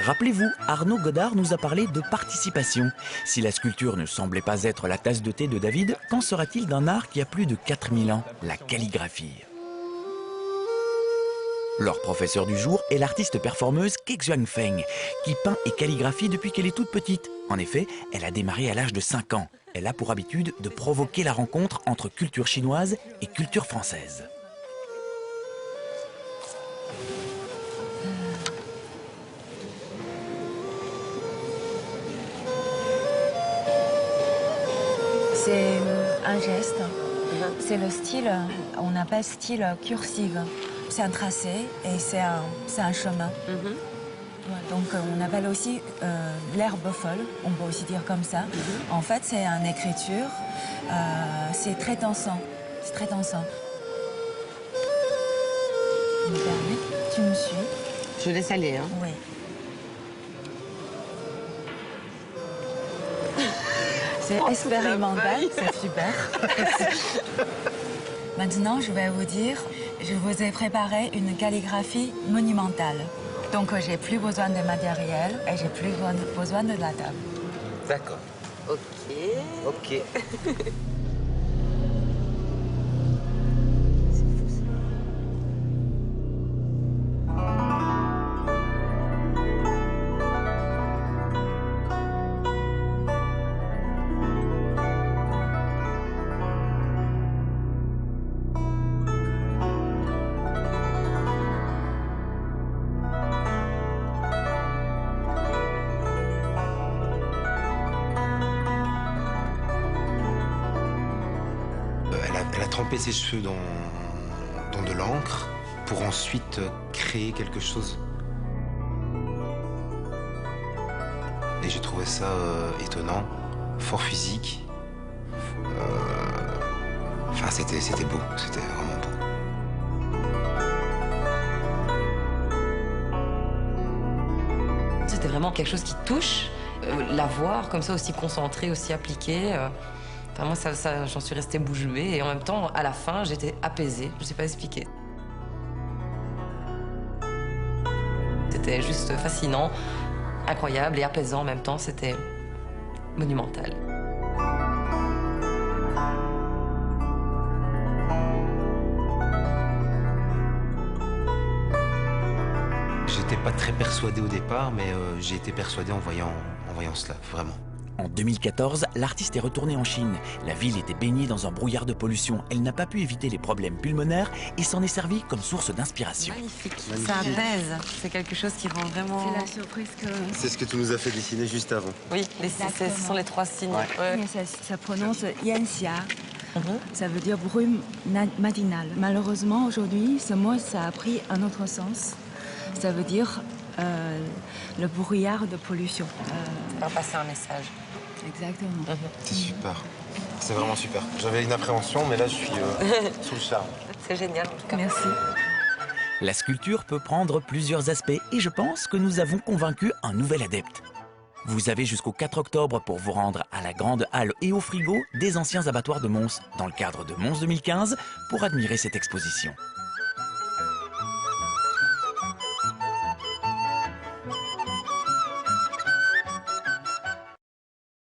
Rappelez-vous, Arnaud Godard nous a parlé de participation. Si la sculpture ne semblait pas être la tasse de thé de David, qu'en sera-t-il d'un art qui a plus de 4000 ans, la calligraphie? Leur professeur du jour est l'artiste performeuse Ke Xuanfeng, qui peint et calligraphie depuis qu'elle est toute petite. En effet, elle a démarré à l'âge de 5 ans. Elle a pour habitude de provoquer la rencontre entre culture chinoise et culture française. C'est un geste, c'est le style, on appelle style cursive. C'est un tracé et c'est un chemin. Donc on appelle aussi l'herbe folle, on peut aussi dire comme ça. En fait, c'est une écriture, c'est très dansant. C'est très dansant. Tu me permets? Tu me suis? Je laisse aller, hein. Oui. C'est expérimental, c'est super. Maintenant, je vais vous dire, je vous ai préparé une calligraphie monumentale. Donc, j'ai plus besoin de matériel et j'ai plus besoin de la table. D'accord. Ok. Ok. Elle a trempé ses cheveux dans de l'encre pour ensuite créer quelque chose. Et j'ai trouvé ça étonnant, fort physique. Enfin, c'était beau, c'était vraiment beau. C'était vraiment quelque chose qui touche. La voir comme ça, aussi concentrée, aussi appliquée. Enfin, moi, j'en suis restée bouche bée. Et en même temps, à la fin, j'étais apaisée. Je ne sais pas expliquer. C'était juste fascinant, incroyable et apaisant en même temps. C'était monumental. J'étais pas très persuadé au départ, mais j'ai été persuadé en voyant cela, vraiment. En 2014, l'artiste est retournée en Chine. La ville était baignée dans un brouillard de pollution. Elle n'a pas pu éviter les problèmes pulmonaires et s'en est servie comme source d'inspiration. Magnifique. Ça apaise. C'est quelque chose qui rend vraiment... C'est la surprise que... C'est ce que tu nous as fait dessiner juste avant. Oui, ce sont les 3 signes. Ouais. Ouais. Ça prononce Yanxia. Ça veut dire brume matinale. Malheureusement, aujourd'hui, ce mot, ça a pris un autre sens. Ça veut dire le brouillard de pollution. Faire passer un message. Exactement. C'est super. C'est vraiment super. J'avais une appréhension, mais là, je suis sous le charme. C'est génial, en tout cas. Merci. La sculpture peut prendre plusieurs aspects et je pense que nous avons convaincu un nouvel adepte. Vous avez jusqu'au 4 octobre pour vous rendre à la Grande Halle et au frigo des anciens abattoirs de Mons, dans le cadre de Mons 2015, pour admirer cette exposition.